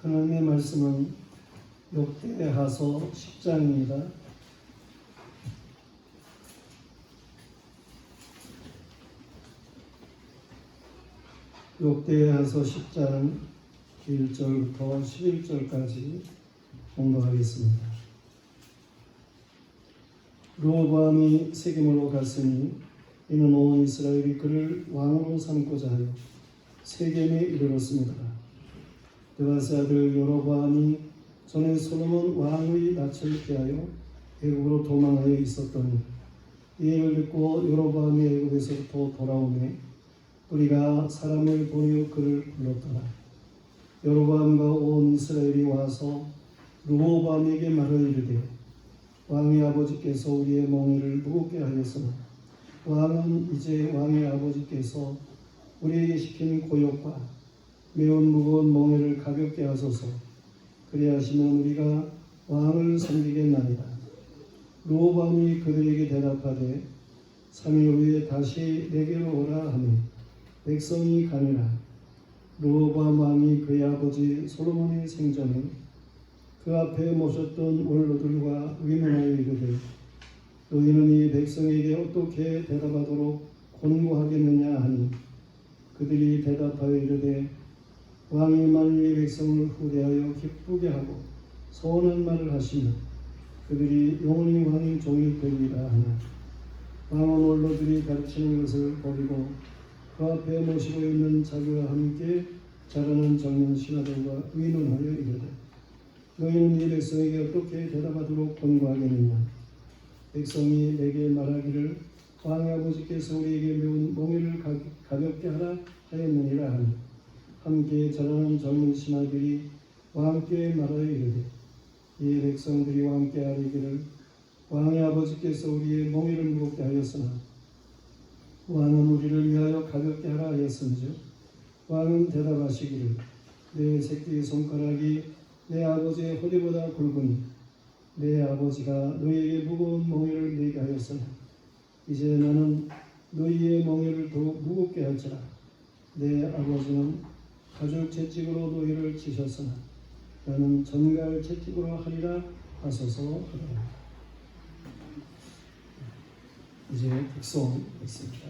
하나님의 말씀은 역대하서 10장입니다. 역대하서 10장 1절부터 11절까지 공부하겠습니다. 르호보암이 세겜으로 갔으니 이는 온 이스라엘이 그를 왕으로 삼고자 하여 세겜에 이르렀습니다. 느바세 아들 여로보암이 전에 솔로몬 왕의 낯을 피하여 애굽으로 도망하여 있었더니 이 일을 듣고 여로보암이 애굽에서부터 돌아오매 우리가 사람을 보내어 그를 불렀더라. 여로보암과 온 이스라엘이 와서 르호보암에게 말하여 이르되 왕의 아버지께서 우리의 멍에를 무겁게 하였으나 왕은 이제 왕의 아버지께서 우리에게 시킨 고역과 매우 무거운 멍에를 가볍게 하소서. 그리하시면 우리가 왕을 섬기겠나이다. 르호보암이 그들에게 대답하되 3일 후에 다시 내게로 오라 하니 백성이 가니라. 르호보암 왕이 그의 아버지 솔로몬의 생전에 그 앞에 모셨던 원로들과 의논하여 이르되 너희는 이 백성에게 어떻게 대답하도록 권고하겠느냐 하니 그들이 대답하여 이르되 왕이 만일 이 백성을 후대하여 기쁘게 하고 선한 말을 하시면 그들이 영원히 왕의 종이 되리라 하나 왕은 원로들이 가르치는 것을 버리고 그 앞에 모시고 있는 자기와 함께 자라는 젊은 신하들과 의논하여 이르되 너희는 이 백성에게 어떻게 대답하도록 권고하겠느냐. 백성이 내게 말하기를 왕의 아버지께서 우리에게 매운 멍에를 가볍게 하라 하였느니라 하니 함께 자라는 젊은 신하들이 왕께 말하여 이르되 이 백성들이 왕께 아뢰기를 왕의 아버지께서 우리의 멍에를 무겁게 하였으나 왕은 우리를 위하여 가볍게 하라 하였은즉 왕은 대답하시기를 내 새끼의 손가락이 내 아버지의 허리보다 굵으니 내 아버지가 너희에게 무거운 멍에를 내게 하였으나 이제 나는 너희의 멍에를 더욱 무겁게 할지라. 내 아버지는 가죽 채찍으로 너희를 치셨으나 나는 전갈 채찍으로 하리라 하소서 하더라. 이제 북송 있습니다.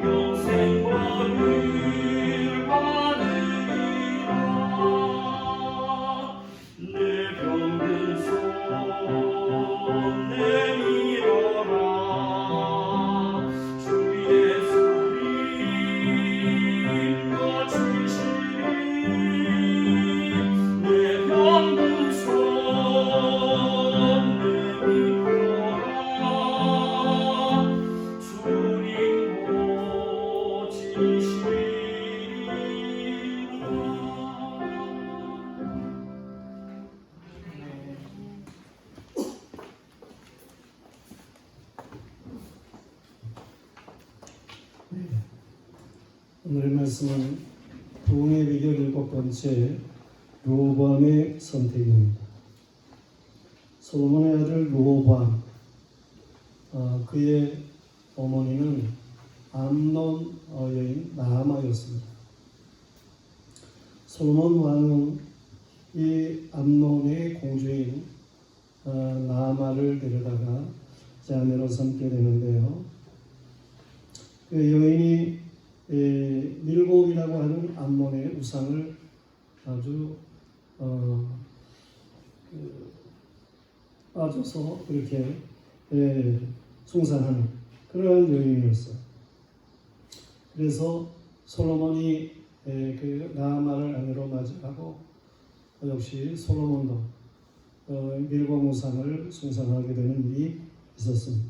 영생 오늘의 말씀은 부흥의 비결 7번째 르호보암의 선택입니다. 솔로몬의 아들 르호보암, 그의 어머니는 암논 여인 나아마였습니다. 솔로몬 왕은 이 암논의 공주인 나아마를 데려다가 아내로 삼게 되는데요. 그 여인이 밀곰이라고 하는 암몬의 우상을 아주 빠져서 그렇게 숭상하는 그러한 여인이었어요. 그래서 솔로몬이 그 나아마를 아내로 맞이하고 역시 솔로몬도 밀곰 우상을 숭상하게 되는 일이 있었습니다.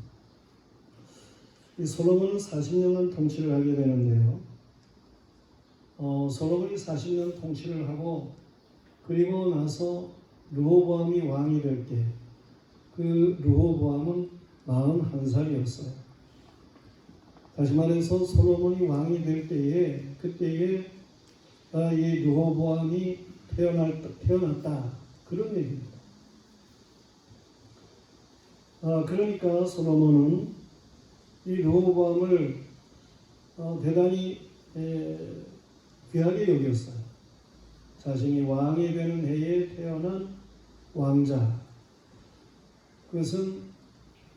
이 솔로몬은 40년간 통치를 하게 되는데요. 솔로몬이 40년 통치를 하고 그리고 나서 르호보암이 왕이 될 때 그 르호보암은 41살이었어요. 다시 말해서 솔로몬이 왕이 될 때에 그때에 이 르호보암이 태어났다 그런 얘기입니다. 그러니까 솔로몬은 이 르호보암을 대단히 귀하게 여겼어요. 자신이 왕이 되는 해에 태어난 왕자. 그것은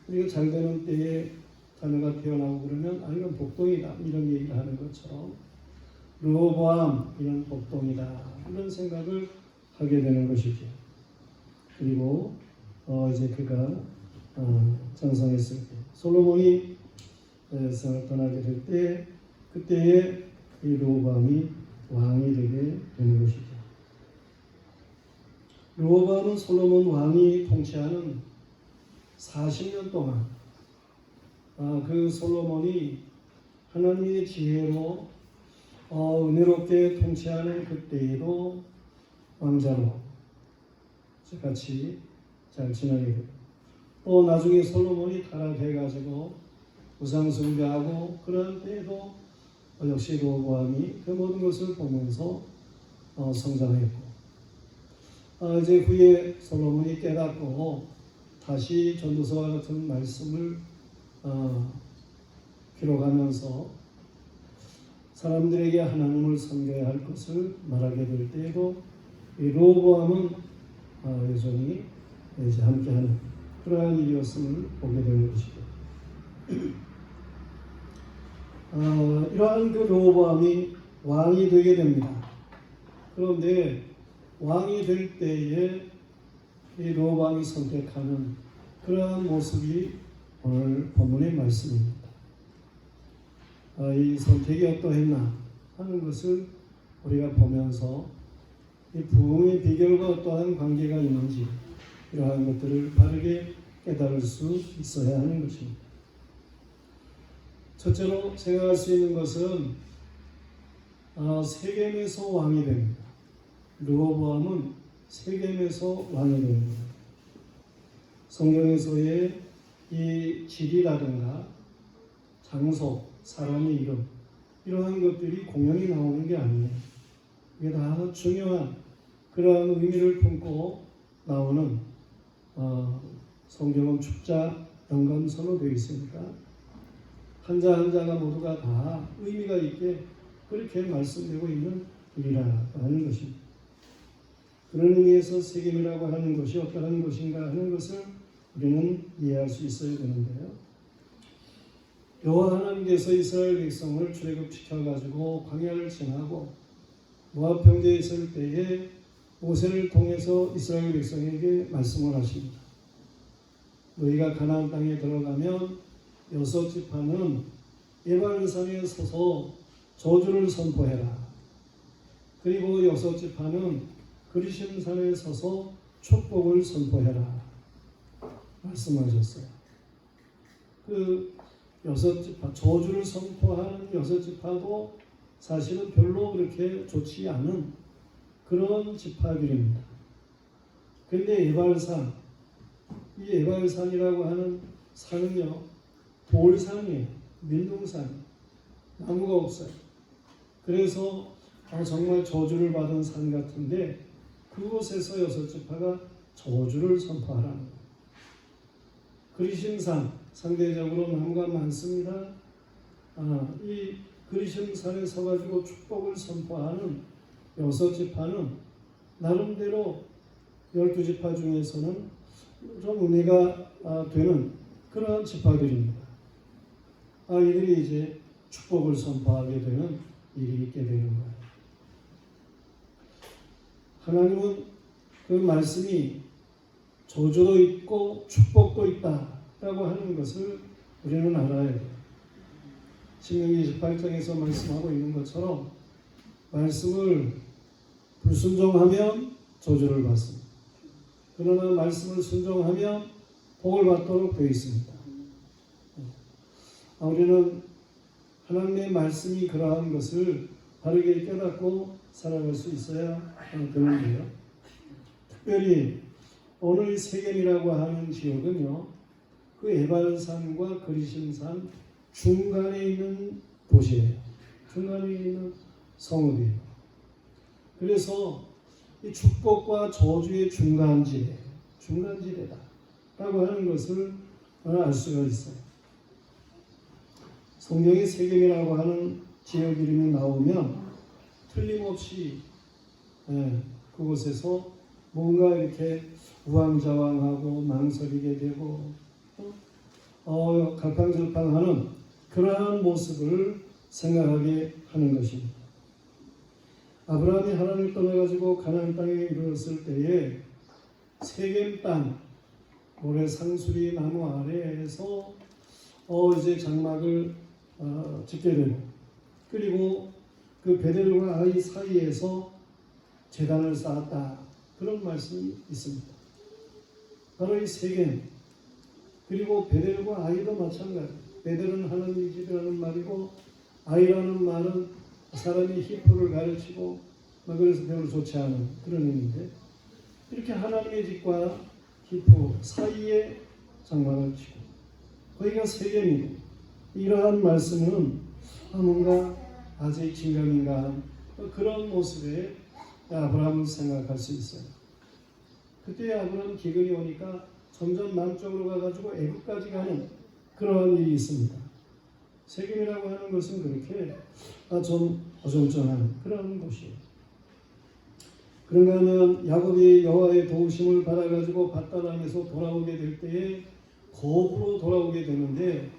우리가 잘 되는 때에 자녀가 태어나고 그러면 이건 복동이다 이런 얘기를 하는 것처럼 르호보암 이런 복동이다 이런 생각을 하게 되는 것이죠. 그리고 이제 그가 장성했을 때 솔로몬이 세상을 떠나게 될 때 그때에 이 르호보암이 왕이 되게 되는 것이죠. 르호보암은 솔로몬 왕이 통치하는 40년 동안 그 솔로몬이 하나님의 지혜로 은혜롭게 통치하는 그때에도 왕자로 같이 잘 지내게 되고 또 나중에 솔로몬이 타락해가지고 우상 숭배하고 그런 때에도 역시 르호보암이 그 모든 것을 보면서 성장했고 이제 후에 솔로몬이 깨닫고 다시 전도서와 같은 말씀을 기록하면서 사람들에게 하나님을 섬겨야 할 것을 말하게 될 때에도 이 르호보암은 여전히 이제 함께하는 그러한 일이었음을 보게 되는 것이죠. 이러한 그 르호보암이 왕이 되게 됩니다. 그런데 왕이 될 때에 이 르호보암이 선택하는 그러한 모습이 오늘 본문의 말씀입니다. 이 선택이 어떠했나 하는 것을 우리가 보면서 이 부흥의 비결과 어떠한 관계가 있는지 이러한 것들을 바르게 깨달을 수 있어야 하는 것입니다. 첫째로 생각할 수 있는 것은 세겜에서 왕이 됩니다. 르호보암은 세겜에서 왕이 됩니다. 성경에서의 이 지리라든가 장소, 사람의 이름 이러한 것들이 공연히 나오는 게 아니에요. 이게 다 중요한 그러한 의미를 품고 나오는 성경은 축자 연감서로 되어 있으니까 한자 한자가 모두가 다 의미가 있게 그렇게 말씀되고 있는 일이라고 하는 것입니다. 그런 의미에서 세겜이라고 하는 것이 어떠한 것인가 하는 것을 우리는 이해할 수 있어야 되는데요. 여호와 하나님께서 이스라엘 백성을 출애굽시켜가지고 광야를 지나고 모압 평지에 있을 때에 모세를 통해서 이스라엘 백성에게 말씀을 하십니다. 너희가 가나안 땅에 들어가면 6지파는 에발산에 서서 저주를 선포해라. 그리고 6지파는 그리심산에 서서 축복을 선포해라. 말씀하셨어요. 그 여섯 지파, 저주를 선포하는 여섯 지파도 사실은 별로 그렇게 좋지 않은 그런 지파들입니다. 그런데 에발산, 이 에발산이라고 하는 산은요, 돌산이에요. 민둥산, 나무가 없어요. 그래서 정말 저주를 받은 산 같은데 그곳에서 여섯 지파가 저주를 선포하라는 거예요. 그리심산, 상대적으로 나무가 많습니다. 이 그리심산에 서가지고 축복을 선포하는 여섯 지파는 나름대로 12지파 중에서는 좀 은혜가 되는 그러한 지파들입니다. 이들이 이제 축복을 선포하게 되는 일이 있게 되는 거예요. 하나님은 그 말씀이 저주도 있고 축복도 있다라고 하는 것을 우리는 알아야 돼요. 신명기 28장에서 말씀하고 있는 것처럼 말씀을 불순종하면 저주를 받습니다. 그러나 말씀을 순종하면 복을 받도록 되어 있습니다. 우리는 하나님의 말씀이 그러한 것을 바르게 깨닫고 살아갈 수 있어야 되는데요. 특별히 오늘 세겜이라고 하는 지역은요, 그 에발산과 그리심산 중간에 있는 도시예요. 중간에 있는 성읍이에요. 그래서 이 축복과 저주의 중간지대, 중간지대다라고 하는 것을 알 수가 있어요. 성경에 세겜이라고 하는 지역 이름이 나오면 틀림없이 그곳에서 뭔가 이렇게 우왕좌왕하고 망설이게 되고 갈팡질팡하는 그러한 모습을 생각하게 하는 것입니다. 아브라함이 하나님을 떠나가지고 가나안 땅에 이르렀을 때에 세겜 땅 모래 상수리 나무 아래에서 이제 장막을 짓게 되고, 그리고 그 베델과 아이 사이에서 제단을 쌓았다, 그런 말씀이 있습니다. 바로 이 세겜, 그리고 베델과 아이도 마찬가지. 베델은 하나님의 집이라는 말이고, 아이라는 말은 사람이 히브리를 가르치고 그래서 별로 좋지 않은 그런 의미인데, 이렇게 하나님의 집과 히브리 사이에 장막을 치고 거기가 세겜이고, 이러한 말씀은 뭔가 아직 긴가민가한 그런 모습에 아브라함을 생각할 수 있어요. 그때 아브라함 기근이 오니까 점점 남쪽으로 가가지고 애굽까지 가는 그러한 일이 있습니다. 세겜이라고 하는 것은 그렇게 좀 어정쩡한 그런 곳이에요. 그런가 하면 야곱이 여호와의 도우심을 받아가지고 밧다람에서 돌아오게 될 때에 거부로 돌아오게 되는데,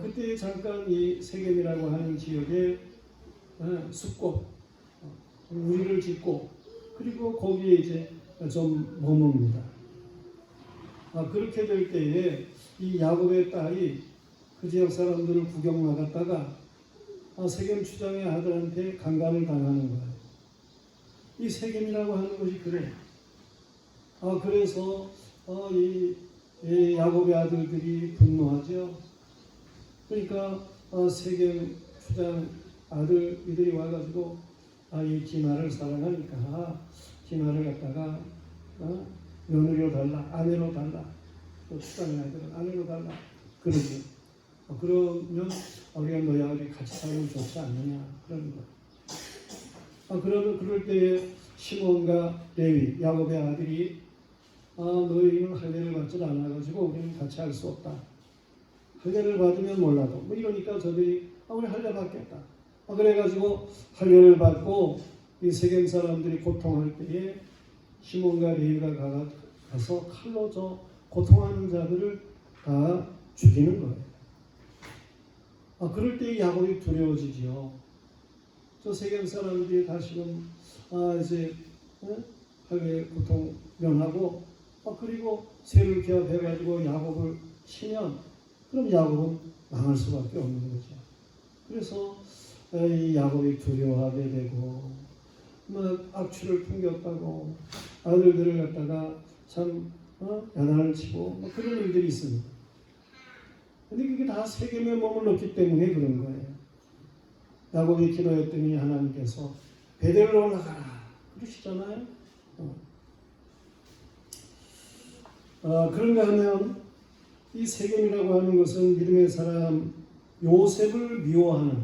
그때 잠깐 이 세겜이라고 하는 지역에 숲고 우리를 짓고, 그리고 거기에 이제 좀 머뭅니다. 그렇게 될 때에 이 야곱의 딸이 그 지역 사람들을 구경 나갔다가 세겜 추장의 아들한테 강간을 당하는 거예요. 이 세겜이라고 하는 것이 그래. 그래서 이 야곱의 아들들이 분노하죠. 그러니까 세겜 추장 아들 이들이 와가지고 이 디나를 사랑하니까 디나를 갖다가 며느리로 달라, 아내로 달라, 또 추장의 아들은 아내로 달라 그러지. 그러면 우리가 너희와 같이 살면 좋지 않느냐 그런 거. 그러면 그럴 때에 시몬과 레위 야곱의 아들이 너희는 할례를 받지 않아가지고 우리는 같이 할 수 없다. 할례를 받으면 몰라도 이러니까 저들이 우리 할례 받겠다. 그래가지고 할례를 받고 이 세겜 사람들이 고통할 때에 시몬과 레위가 가서 칼로 저 고통하는 자들을 다 죽이는 거예요. 그럴 때 야곱이 두려워지지요. 저 세겜 사람들이 다시금 이제 할례 고통 면하고 그리고 세를 기합해가지고 야곱을 치면 그럼 야곱은 망할 수밖에 없는 거죠. 그래서 이 야곱이 두려워하게 되고 악취를 풍겼다고 아들들을 갖다가 참 야단을 치고 그런 일들이 있습니다. 근데 그게 다 세겜에 몸을 넣기 때문에 그런 거예요. 야곱이 기도했더니 하나님께서 베델로 올라가라 그러시잖아요. 그런가 하면 이 세겜이라고 하는 것은 믿음의 사람 요셉을 미워하는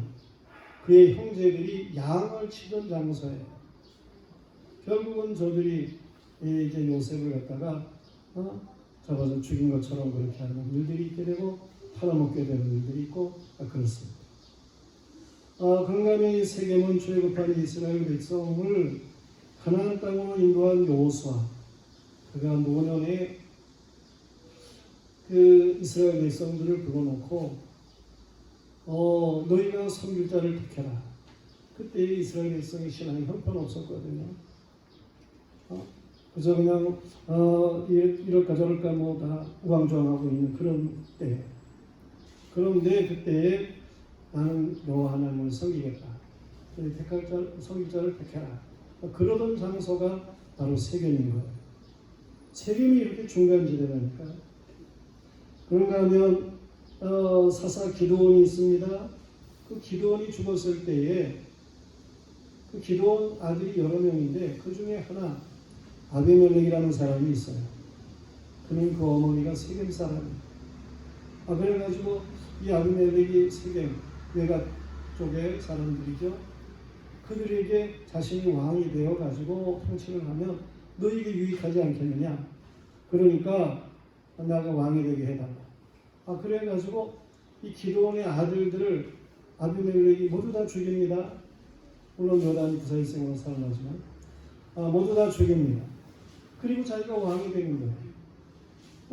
그의 형제들이 양을 치던 장소예요. 결국은 저들이 이제 요셉을 갖다가 잡아서 죽인 것처럼 그렇게 하는 일들이 있게 되고 팔아먹게 되는 일들이 있고 그렇습니다. 그런가 하면 이 세겜은 출애굽한 이스라엘 백성을 가나안 땅으로 인도한 여호수아, 그가 노년에 그 이스라엘 백성들을 불러놓고 너희가 섬길 자를 택해라. 그때 이스라엘 백성의 신앙이 형편없었거든요. 그저 그냥 이럴까 저럴까 뭐 다 우왕좌왕하고 있는 그런 때. 그런데 그때에 나는 여호와 하나님을 섬기겠다. 섬길 자를 택해라. 그러던 장소가 바로 세겜인 거예요. 세겜이 이렇게 중간지대라니까. 그런가 하면 사사 기드온이 있습니다. 그 기드온이 죽었을 때에 그 기드온 아들이 여러 명인데 그 중에 하나 아비멜렉이라는 사람이 있어요. 그는 그 어머니가 세겜 사람이에요. 그래가지고 이 아비멜렉이 세겜 외가 쪽의 사람들이죠. 그들에게 자신이 왕이 되어가지고 통치를 하면 너에게 유익하지 않겠느냐. 그러니까 나가 왕이 되게 해달라. 그래가지고 이 기드온의 아들들을 아비멜렉이 모두 다 죽입니다. 물론 여단이 부사일생으로 살아나지만 모두 다 죽입니다. 그리고 자기가 왕이 되는 거예요.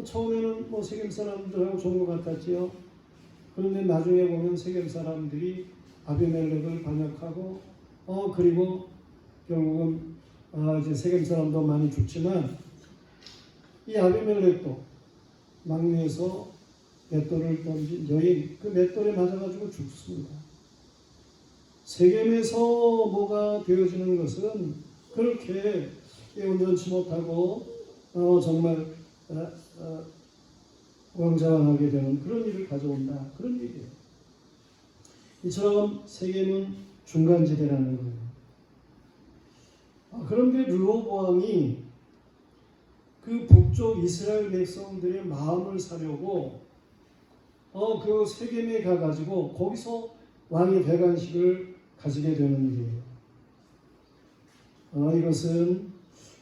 처음에는 세겜 사람들하고 좋은 것 같았지요. 그런데 나중에 보면 세겜 사람들이 아비멜렉을 반역하고 그리고 결국은 이제 세겜 사람도 많이 죽지만 이 아비멜렉도 막내에서 맷돌을 던진 여인 그 맷돌에 맞아가지고 죽습니다. 세겜에서 뭐가 되어지는 것은 그렇게 온전치 못하고 정말 왕자왕하게 되는 그런 일을 가져온다. 그런 얘기예요. 이처럼 세겜은 중간지대라는 거예요. 그런데 르호보암이 그 북쪽 이스라엘 백성들의 마음을 사려고 그 세겜에 가가지고 거기서 왕의 대관식을 가지게 되는 일이에요. 이것은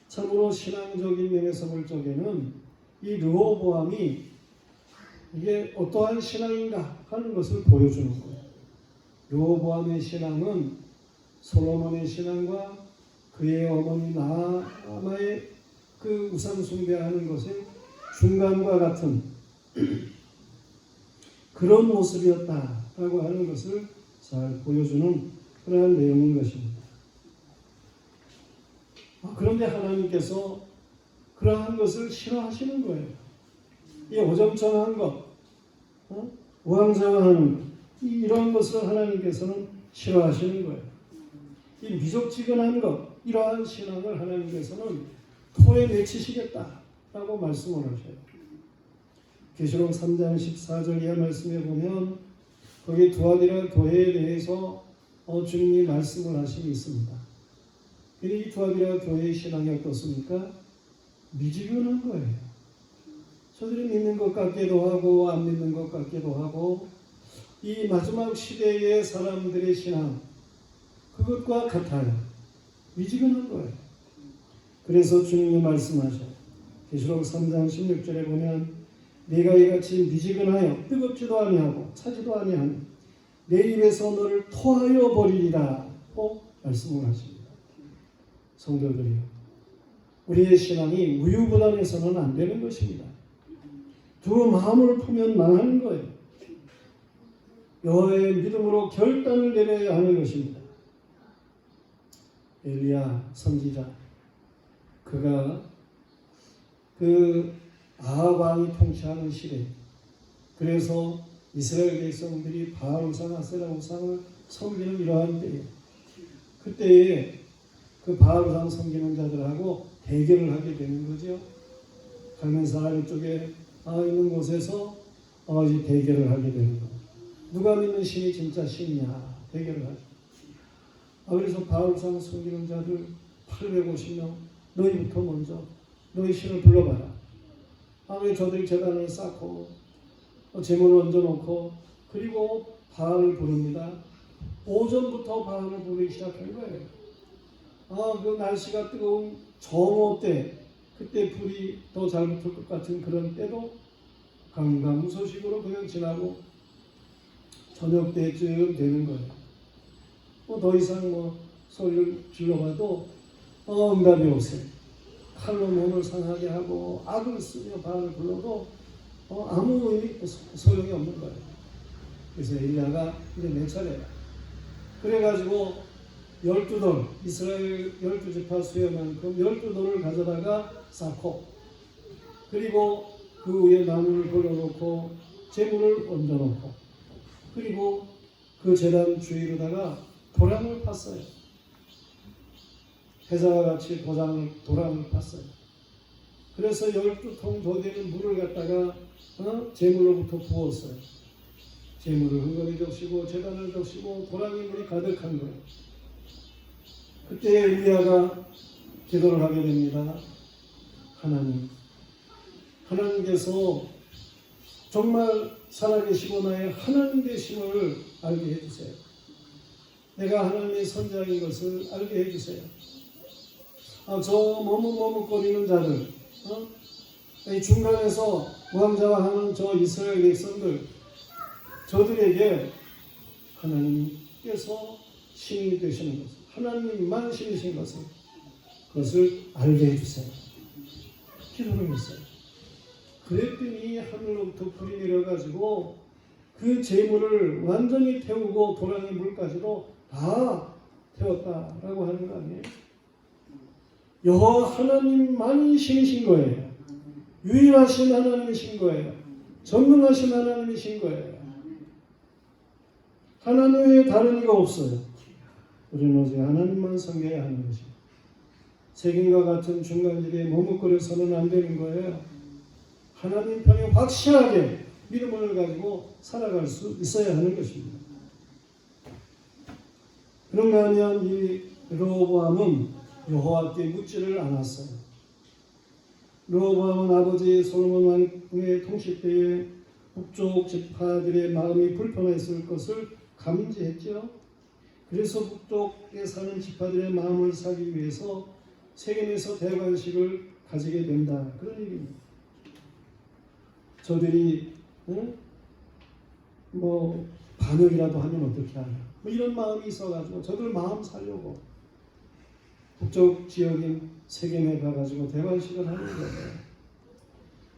참으로 신앙적인 면에서 볼 적에는 이 르호보암이 이게 어떠한 신앙인가 하는 것을 보여주는 거예요. 르호보암의 신앙은 솔로몬의 신앙과 그의 어머니 나아마의 그 우상 숭배하는 것의 중간과 같은 그런 모습이었다라고 하는 것을 잘 보여주는 그러한 내용인 것입니다. 그런데 하나님께서 그러한 것을 싫어하시는 거예요. 이 오점청한 것, 우왕좌왕하는 것, 이러한 것을 하나님께서는 싫어하시는 거예요. 이 미적지근한 것, 이러한 신앙을 하나님께서는 토에 내치시겠다라고 말씀을 하셔요. 계시록 3장 14절 이하 말씀에 보면 거기 두아디라 교회에 대해서 주님이 말씀을 하심이 있습니다. 이 두아디라 교회의 신앙이 어떻습니까? 미지근한 거예요. 저들이 믿는 것 같기도 하고 안 믿는 것 같기도 하고 이 마지막 시대의 사람들의 신앙 그것과 같아요. 미지근한 거예요. 그래서 주님이 말씀하셔요. 계시록 3장 16절에 보면 네가 이같이 미지근하여 뜨겁지도 아니하고 차지도 아니하니 내 입에서 너를 토하여 버리리라 고 말씀을 하십니다. 성도들이요, 우리의 신앙이 우유부단해서는 안 되는 것입니다. 두 마음을 품면 망하는 거예요. 여호와의 믿음으로 결단을 내려야 하는 것입니다. 엘리야 선지자, 그가 그 아합 왕이 통치하는 시대, 그래서 이스라엘 백성들이 바알 우상, 아세라 우상을 섬기는 이러한 때에, 그때에 그 바알 우상 섬기는 자들하고 대결을 하게 되는 거죠. 갈멜산 아래쪽에 있는 곳에서 이제 대결을 하게 되는 거예요. 누가 믿는 신이 진짜 신이냐 대결을 하죠. 그래서 바울상 숨기는 자들 850명 너희부터 먼저 너희 신을 불러봐라. 왜 저들이 제단을 쌓고 제물을 얹어놓고 그리고 바알을 부릅니다. 오전부터 바알을 부르기 시작한 거예요. 그 날씨가 뜨거운 정오 때 그때 불이 더 잘 붙을 것 같은 그런 때도 강강무소식으로 그냥 지나고 저녁 때쯤 되는 거예요. 더 이상 소리를 질러봐도 응답이 없어요. 칼로 몸을 상하게 하고 악을 쓰며 바알을 불러도 아무 소용이 없는 거예요. 그래서 엘리야가 이제 내 차례야. 그래가지고 12돌, 이스라엘 12지파 수여만큼 12돌을 가져다가 쌓고 그리고 그 위에 나무를 걸어놓고 제물을 얹어놓고 그리고 그 제단 주위로다가 도랑을 팠어요. 회사와 같이 도랑을 팠어요. 그래서 12통 더 되는 물을 갖다가 제물로부터 부었어요. 제물을 흥건히 적시고 제단을 적시고 도랑이 물이 가득한 거예요. 그때 엘리야가 기도를 하게 됩니다. 하나님께서 정말 살아계시고 나의 하나님 되심을 알게 해주세요. 내가 하나님의 선자인 것을 알게 해주세요. 저 머뭇머뭇거리는 자들, 이 중간에서 왕자화하는 저 이스라엘 백성들, 저들에게 하나님께서 신이 되시는 것을, 하나님만 신이신 것을, 그것을 알게 해주세요. 기도를 했어요. 그랬더니 하늘로부터 불이 내려가지고 그 재물을 완전히 태우고 도랑의 물까지도 다 태웠다라고 하는 거 아니에요? 여호와 하나님만 신이신 거예요. 유일하신 하나님이신 거예요. 전능하신 하나님이신 거예요. 하나님 외에 다른 이가 없어요. 우리는 오직 하나님만 섬겨야 하는 것입니다. 세균과 같은 중간지대에 머뭇거려서는 안 되는 거예요. 하나님 편에 확실하게 믿음을 가지고 살아갈 수 있어야 하는 것입니다. 그런가 하면 이 르호보암은 여호와께 묻지를 않았어요. 르호보암은 아버지 솔로몬 왕의 통치 때에 북쪽 지파들의 마음이 불편했을 것을 감지했죠. 그래서 북쪽에 사는 지파들의 마음을 사기 위해서 세겜에서 대관식을 가지게 된다. 그런 얘기입니다. 저들이 반역이라도 하면 어떻게 하냐. 이런 마음이 있어가지고 저들 마음 살려고 북쪽 지역인 세겜에 가가지고 대관식을 하는 거예요.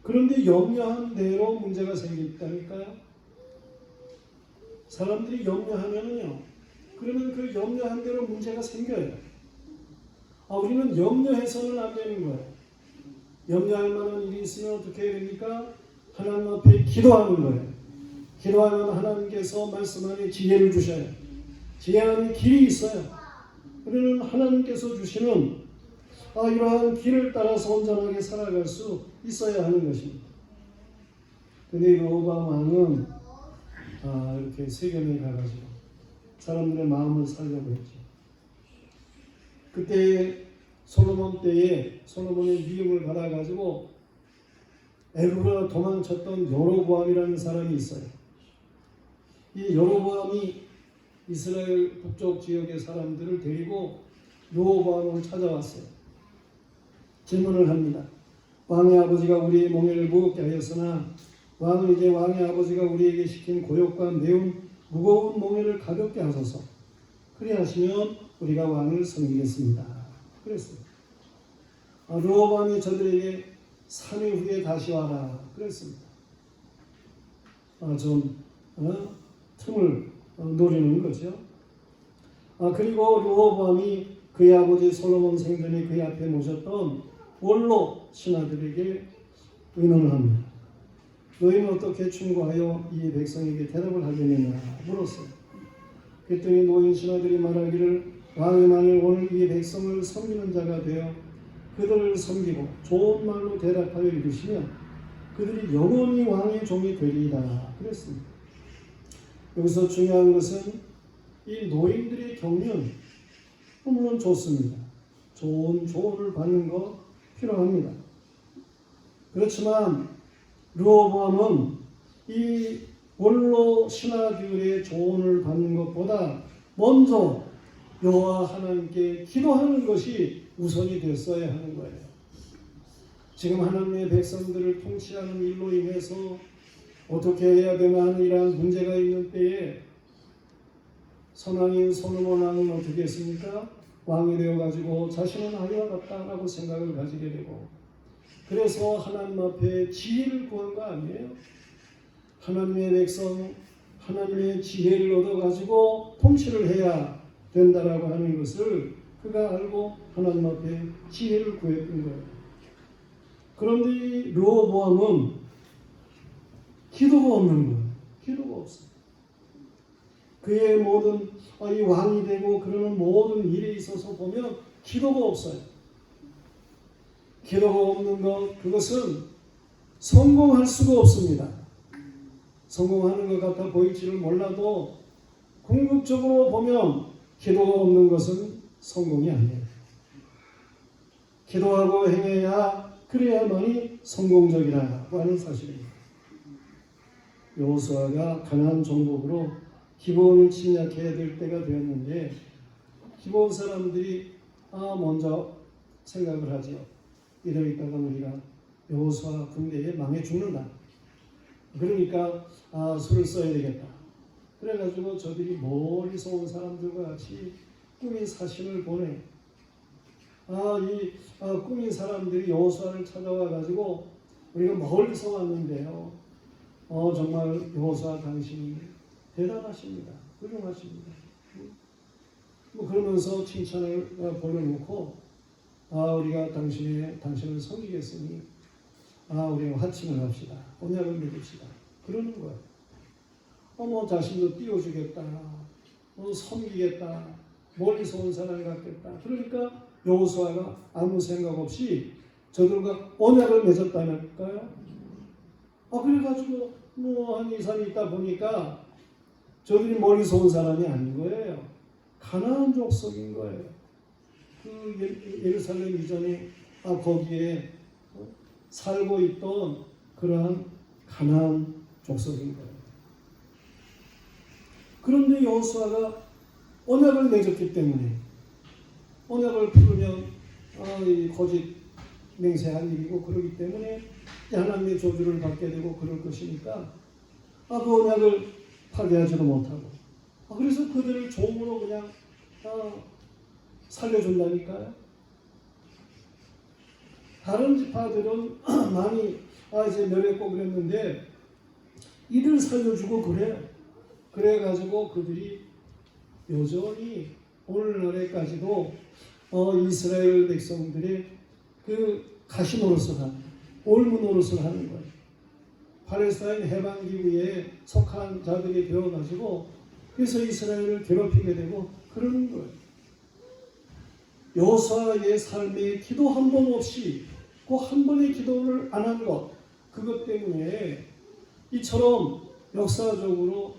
그런데 염려한 대로 문제가 생겼다니까요. 사람들이 염려하면은요, 그러면 그 염려한 대로 문제가 생겨요. 우리는 염려해서는 안 되는 거예요. 염려할 만한 일이 있으면 어떻게 해야 됩니까? 하나님 앞에 기도하는 거예요. 기도하면 하나님께서 말씀하니 지혜를 주셔요. 지혜하는 길이 있어요. 우리는 하나님께서 주시는 이러한 길을 따라서 온전하게 살아갈 수 있어야 하는 것입니다. 근데 르호보암 왕은 이렇게 세겜에 가가지고 사람들의 마음을 살려고 했죠. 그때 솔로몬 때에 솔로몬의 미움을 받아가지고 애굽으로 도망쳤던 여로보암이라는 사람이 있어요. 이 여로보암이 이스라엘 북쪽 지역의 사람들을 데리고 르호보암을 찾아왔어요. 질문을 합니다. 왕의 아버지가 우리의 몽해를 무겁게 하였으나 왕은 이제 왕의 아버지가 우리에게 시킨 고역과 매운 무거운 몽해를 가볍게 하소서. 그리하시면 우리가 왕을 섬기겠습니다. 그랬어요. 르호보암이 저들에게 3일 후에 다시 와라. 그랬습니다. 틈을 노리는 거죠. 그리고 르호보암이 그의 아버지 솔로몬 생전에 그의 앞에 모셨던 원로 신하들에게 의논을 합니다. 너희는 어떻게 충고하여 이 백성에게 대답을 하겠느냐 물었어요. 그랬더니 노인 신하들이 말하기를 왕이 만일 오늘 이 백성을 섬기는 자가 되어 그들을 섬기고 좋은 말로 대답하여 이르시면 그들이 영원히 왕의 종이 되리이다 그랬습니다. 여기서 중요한 것은 이 노인들의 경륜, 물론 좋습니다. 좋은 조언을 받는 거 필요합니다. 그렇지만 르호보암은 이 원로 신하들의 조언을 받는 것보다 먼저 여호와 하나님께 기도하는 것이 우선이 됐어야 하는 거예요. 지금 하나님의 백성들을 통치하는 일로 인해서 어떻게 해야 되나 하는 이러한 문제가 있는 때에 선왕인 솔로몬 왕은 어떻게 했습니까? 왕이 되어가지고 자신은 아니와 같다라고 생각을 가지게 되고, 그래서 하나님 앞에 지혜를 구한 거 아니에요? 하나님의 백성, 하나님의 지혜를 얻어가지고 통치를 해야 된다라고 하는 것을 그가 알고 하나님 앞에 지혜를 구했던 거예요. 그런데 이 르호보암은 기도가 없는 거예요. 기도가 없어요. 그의 모든 이 왕이 되고 그러는 모든 일에 있어서 보면 기도가 없어요. 기도가 없는 것, 그것은 성공할 수가 없습니다. 성공하는 것 같아 보일지를 몰라도 궁극적으로 보면 기도가 없는 것은 성공이 아니에요. 기도하고 행해야 그래야만이 성공적이라고 하는 사실입니다. 여호수아가 가나안 정복으로 기브온을 침략해야 될 때가 되었는데 기브온 사람들이 먼저 생각을 하죠. 이대로 있다가 우리가 여호수아 군대에 망해 죽는다. 그러니까 수를 써야 되겠다. 그래가지고 저들이 멀리서 온 사람들과 같이 꾸민 사신을 보내. 이 꾸민 사람들이 여호수아를 찾아와 가지고 우리가 멀리서 왔는데요. 정말 여호수아 당신이 대단하십니다. 훌륭하십니다. 그러면서 칭찬을 보내놓고 우리가 당신을 섬기겠으니 우리가 화친을 합시다. 언약을 맺읍시다. 그러는 거예요. 자신도 띄워주겠다. 섬기겠다. 멀리서 온 사람 같겠다. 그러니까 여호수아가 아무 생각 없이 저들과 언약을 맺었다니까요. 그래가지고 한 2, 3일 있다 보니까 저들이 멀리서 온 사람이 아닌 거예요. 가나안 족속인 거예요. 그 예루살렘 이전에 거기에 살고 있던 그러한 가나안 족속인 거예요. 그런데 여호수아가 언약을 맺었기 때문에 언약을 풀으면 거짓 맹세한 일이고 그러기 때문에 하나님의 저주를 받게 되고 그럴 것이니까 그 언약을 파괴하지도 못하고 그래서 그들을 종으로 그냥 살려준다니까요. 다른 지파들은 많이 이제 멸했고 그랬는데 이들 살려주고 그래가지고 그들이 여전히 오늘날에까지도 이스라엘 백성들의 그 가시 노릇을 하는, 올무 노릇을 하는 거예요. 팔레스타인 해방기구에 속한 자들이 되어가지고 그래서 이스라엘을 괴롭히게 되고 그러는 거예요. 여호수아의 삶에 기도 한 번 없이 그 한 번의 기도를 안 한 것, 그것 때문에 이처럼 역사적으로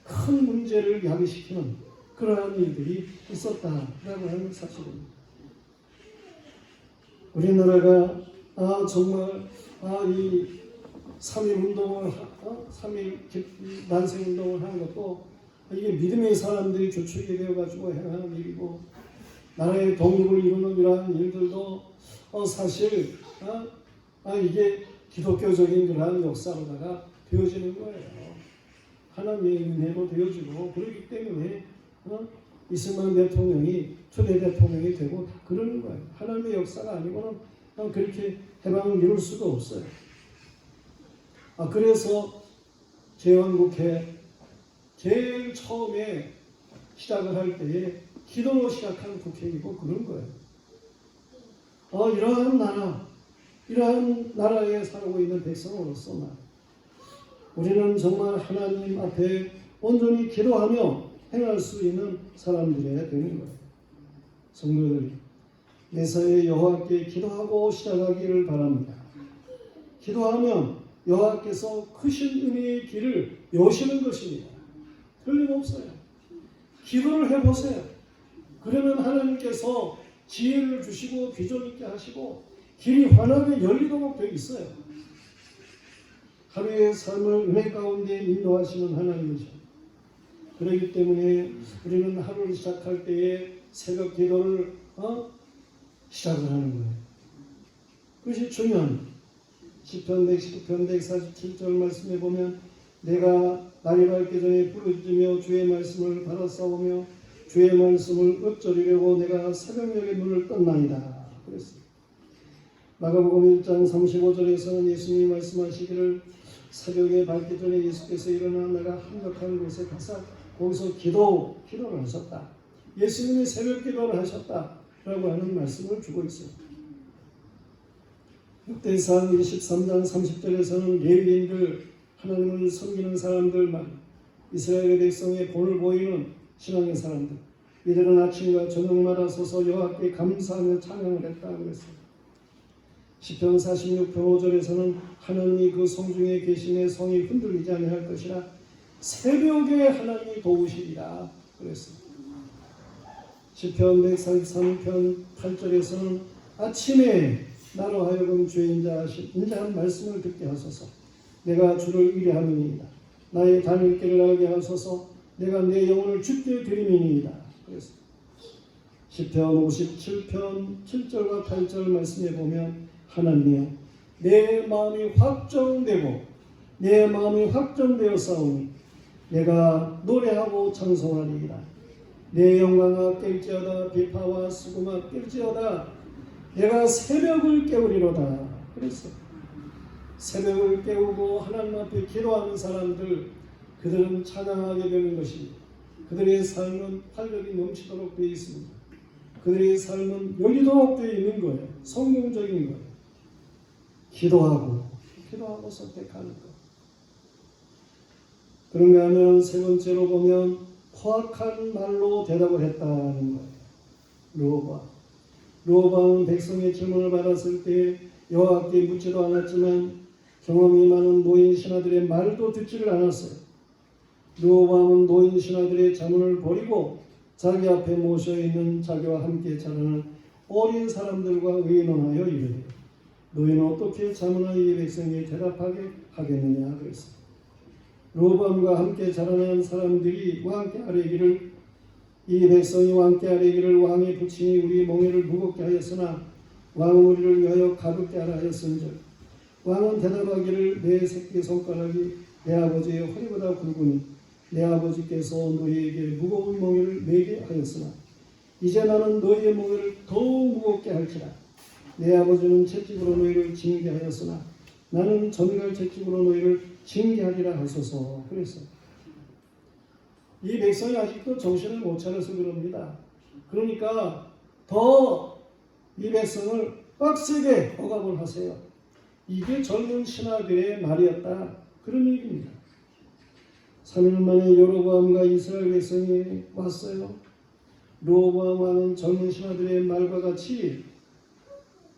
큰 문제를 야기시키는 그러한 일들이 있었다라고 하는 사실입니다. 우리나라가 정말 이 3.1운동을 3.1 만세운동을 하는 것도 이게 믿음의 사람들이 주축이 되어가지고 행하는 일이고 나라의 독립을 이루는 이러한 일들도 사실 이게 기독교적인 그러한 역사로다가 되어지는 거예요. 하나님의 은혜로 되어지고 그렇기 때문에 이승만 대통령이 초대 대통령이 되고 다 그러는 거예요. 하나님의 역사가 아니고는 그렇게 해방을 이룰 수가 없어요. 그래서 제헌국회 제일 처음에 시작을 할 때에 기도로 시작한 국회이고 그런 거예요. 이러한 나라에 살고 있는 백성으로서 우리는 정말 하나님 앞에 온전히 기도하며 행할 수 있는 사람들이어야 되는 거예요. 성도들이 매사에 여호와께 기도하고 시작하기를 바랍니다. 기도하면 여호와께서 크신 은혜의 길을 여시는 것입니다. 틀림없어요. 기도를 해보세요. 그러면 하나님께서 지혜를 주시고 비전 있게 하시고 길이 환하게 열리도록 되어 있어요. 하루의 삶을 은혜 가운데 인도하시는 하나님이죠. 그렇기 때문에 우리는 하루를 시작할 때에 새벽 기도를 시작을 하는 거예요. 그것이 중요한 시편 119편 147절 말씀에 보면 내가 날이 밝기 전에 부르짖으며 주의 말씀을 받아싸우며 주의 말씀을 읊조리려고 내가 새벽녘에 문을 떴나이다. 그랬어요. 마가복음 1장 35절에서는 예수님이 말씀하시기를 새벽에 밝기 전에 예수께서 일어나 내가 한적한 곳에 가서 거기서 기도를 하셨다. 예수님이 새벽 기도를 하셨다라고 하는 말씀을 주고 있어요. 역대상 23장 30절에서는 레위인들, 하나님을 섬기는 사람들만, 이스라엘 백성의 본을 보이는 신앙의 사람들, 이들은 아침과 저녁마다 서서 여호와께 감사하며 찬양을 했다고 했어요. 시편 46편 5절에서는 하나님이 그 성중에 계시네 성이 흔들리지 아니할 것이라 새벽에 하나님이 도우시리라 그랬어요. 시편 143편 8절에서는 아침에 나로 하여금 죄인자 하신 인자한 말씀을 듣게 하소서. 내가 주를 의뢰함이니이다. 나의 다닐 길을 알게 하소서. 내가 내 영혼을 주께 드림이니이다. 그랬어요. 시편 57편 7절과 8절 말씀에 보면 하나님이여 내 마음이 확정되어 싸우니 내가 노래하고 찬송하리이다. 내 영광아 깰지어다 비파와 수금아 깰지어다 내가 새벽을 깨우리로다. 그랬어요. 새벽을 깨우고 하나님 앞에 기도하는 사람들 그들은 찬양하게 되는 것입니다. 그들의 삶은 활력이 넘치도록 되어 있습니다. 그들의 삶은 열리도록 되어 있는 거예요. 성공적인 거예요. 기도하고 선택하는 것. 그런가 하면 세 번째로 보면 포악한 말로 대답을 했다는 거예요. 르호보암은 백성의 질문을 받았을 때 여호와께 묻지도 않았지만 경험이 많은 노인 신하들의 말도 듣지를 않았어요. 르호보암은 노인 신하들의 자문을 버리고 자기 앞에 모셔있는 자기와 함께 자라는 어린 사람들과 의논하여 이르되 너희는 어떻게 자문한 이 백성이 대답하게 하겠느냐 그랬어요. 르호보암과 함께 자라난 사람들이 왕께 아뢰기를 이 백성이 왕께 아뢰기를 왕의 부친이 우리 멍에를 무겁게 하였으나 왕은 우리를 위하여 가볍게 하라 하였은즉 왕은 대답하기를 내 새끼 손가락이 내 아버지의 허리보다 굵으니 내 아버지께서 너희에게 무거운 멍에를 매게 하였으나 이제 나는 너희의 멍에를 더욱 무겁게 할지라. 내 아버지는 채찍으로 너희를 징계하였으나 나는 전갈 채찍으로 너희를 징계하리라 하소서. 그랬어요. 이 백성이 아직도 정신을 못 차려서 그럽니다. 그러니까 더 이 백성을 빡세게 억압을 하세요. 이게 젊은 신하들의 말이었다. 그런 얘기입니다. 3일 만에 여로보암과 이스라엘 백성이 왔어요. 르호보암 왕은 젊은 신하들의 말과 같이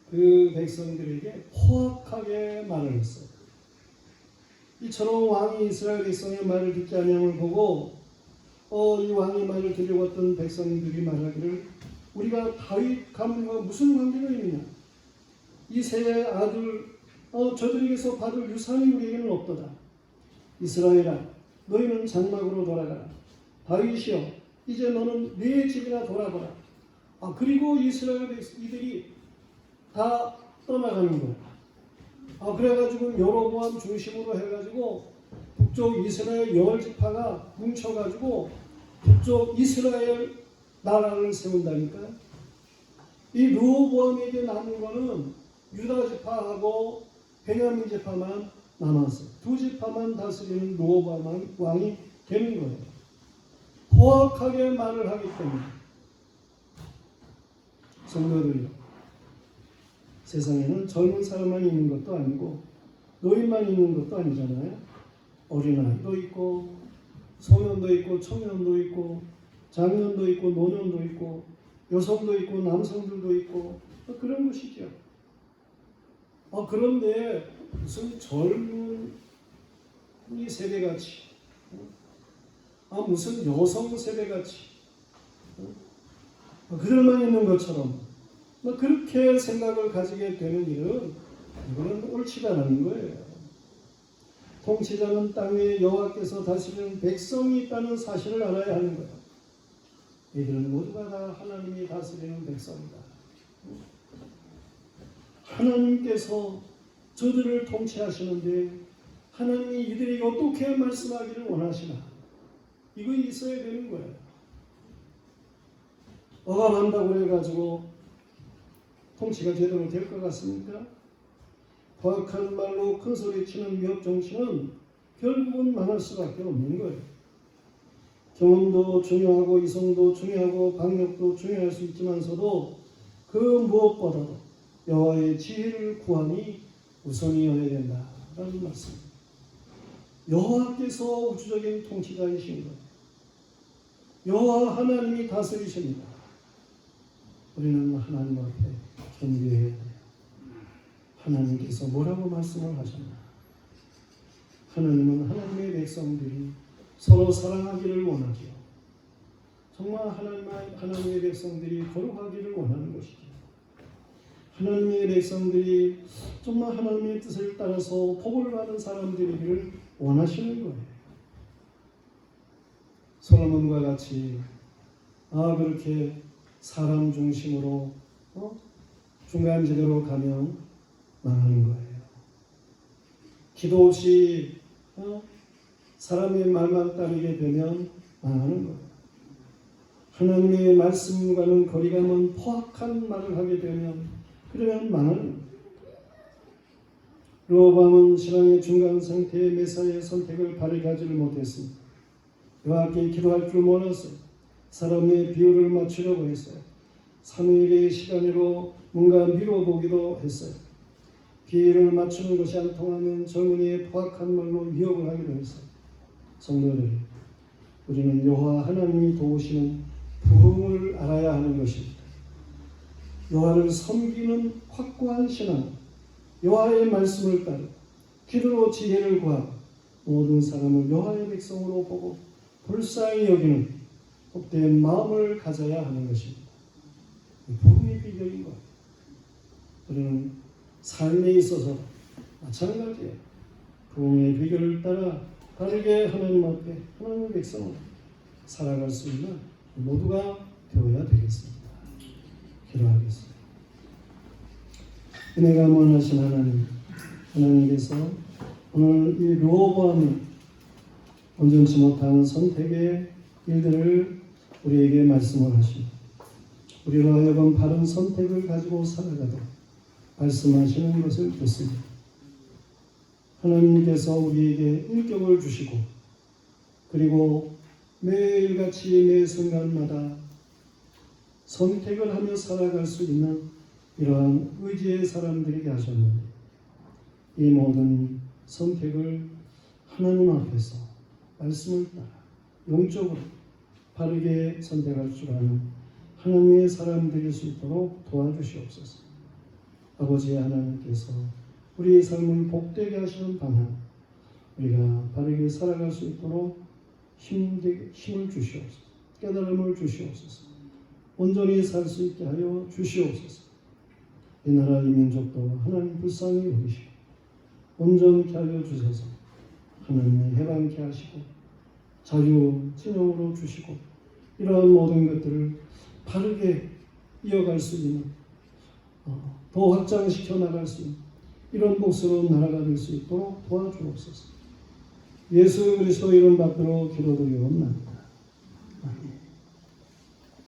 그 백성들에게 포악하게 말을 했어요. 이처럼 왕이 이스라엘 백성의 말을 듣지 아니함을 보고 이 왕의 말을 들으려고 했던 백성들이 말하기를 우리가 다윗 가문과 무슨 관계가 있느냐. 이 세 아들 저들에게서 받을 유산이 우리에게는 없도다. 이스라엘아 너희는 장막으로 돌아가라. 다윗이여 이제 너는 네 집이나 돌아보라. 그리고 이스라엘 이들이 다 떠나가는 거야. 그래가지고 여로보암 중심으로 해가지고 북쪽 이스라엘 10지파가 뭉쳐가지고 북쪽 이스라엘 나라를 세운다니까. 이 르호보암에게 남은 거는 유다 지파하고 베냐민 지파만 남았어요. 두 지파만 다스리는 르호보암 왕이 되는 거예요. 포악하게 말을 하기 때문에. 성도들이요, 세상에는 젊은 사람만 있는 것도 아니고 노인만 있는 것도 아니잖아요. 어린아이도 있고 소년도 있고 청년도 있고 장년도 있고 노년도 있고 여성도 있고 남성들도 있고 그런 것이죠. 그런데 무슨 젊은 이 세대같이, 무슨 여성 세대같이, 그들만 있는 것처럼 그렇게 생각을 가지게 되는 일은 이거는 옳지 않은 거예요. 통치자는 땅 위에 여호와께서 다스리는 백성이 있다는 사실을 알아야 하는 거예요. 이들은 모두가 다 하나님이 다스리는 백성이다. 하나님께서 저들을 통치하시는데 하나님이 이들에게 어떻게 말씀하기를 원하시나? 이거 있어야 되는 거예요. 억압한다고 해가지고 통치가 제대로 될 것 같습니까? 거악한 말로 큰 소리치는 위협 정치는 결국은 망할 수밖에 없는 거예요. 경험도 중요하고 이성도 중요하고 방역도 중요할 수 있지만서도 그 무엇보다도 여호와의 지혜를 구하니 우선이어야 된다라는 말씀입니다. 여호와께서 우주적인 통치자이신 거예요. 여호와 하나님이 다스리십니다. 우리는 하나님 앞에 경배해야 돼요. 하나님께서 뭐라고 말씀을 하셨나? 하나님은 하나님의 백성들이 서로 사랑하기를 원하지요. 정말 하나님의 백성들이 거룩하기를 원하는 것이죠. 하나님의 백성들이 정말 하나님의 뜻을 따라서 복을 받은 사람들이기를 원하시는 거예요. 솔로몬과 같이 그렇게 사람 중심으로 중간지대로 가면 망하는 거예요. 기도 없이 사람의 말만 따르게 되면 망하는 거예요. 하나님의 말씀과는 거리가 먼 포악한 말을 하게 되면 그러면 망하는 거예요. 르호보암은 신앙의 중간 상태의 메사야의 선택을 바르게 하지를 못했습니다. 여호와께 기도할 줄 몰랐어요. 사람의 비율을 맞추려고 했어요. 3일의 시간으로 뭔가 미뤄보기도 했어요. 비율을 맞추는 것이 안 통하면 젊은이의 포악한 말로 위협을 하기도 했어요. 성도들, 우리는 여호와 하나님이 도우시는 부흥을 알아야 하는 것입니다. 여호와를 섬기는 확고한 신앙, 여호와의 말씀을 따르고 기도로 지혜를 구하고 모든 사람을 여호와의 백성으로 보고 불쌍히 여기는 복된 마음을 가져야 하는 것입니다. 부흥의 비결인 거예요. 우리는 삶에 있어서 마찬가지예요. 부흥의 비결을 따라 바르게 하나님 앞에 하나님의 백성으로 살아갈 수 있는 모두가 되어야 되겠습니다. 기도하겠습니다. 은혜가 무한하신 하나님, 하나님께서 오늘 이 르호보암이 온전치 못한 선택의 일들을 우리에게 말씀을 하십니다. 우리로 하여금 바른 선택을 가지고 살아가도록 말씀하시는 것을 듣습니다. 하나님께서 우리에게 인격을 주시고 그리고 매일같이 매 순간마다 선택을 하며 살아갈 수 있는 이러한 의지의 사람들에게 하셨는데 이 모든 선택을 하나님 앞에서 말씀을 따라 영적으로 바르게 선택할 줄 아는 하나님의 사람들일 수 있도록 도와주시옵소서. 아버지 하나님께서 우리의 삶을 복되게 하시는 방향, 우리가 바르게 살아갈 수 있도록 힘을 주시옵소서. 깨달음을 주시옵소서. 온전히 살 수 있게 하여 주시옵소서. 이 나라 이 민족도 하나님 불쌍히 여기시고 온전케 하여 주셔서 하나님을 해방케 하시고 자유 진영으로 주시고 이러한 모든 것들을 바르게 이어갈 수 있는 더 확장시켜 나갈 수 있는 이런 복스러운 나라가 될 수 있도록 도와주옵소서. 예수 그리스도 이름 받들어 기도드리옵나이다. 아멘.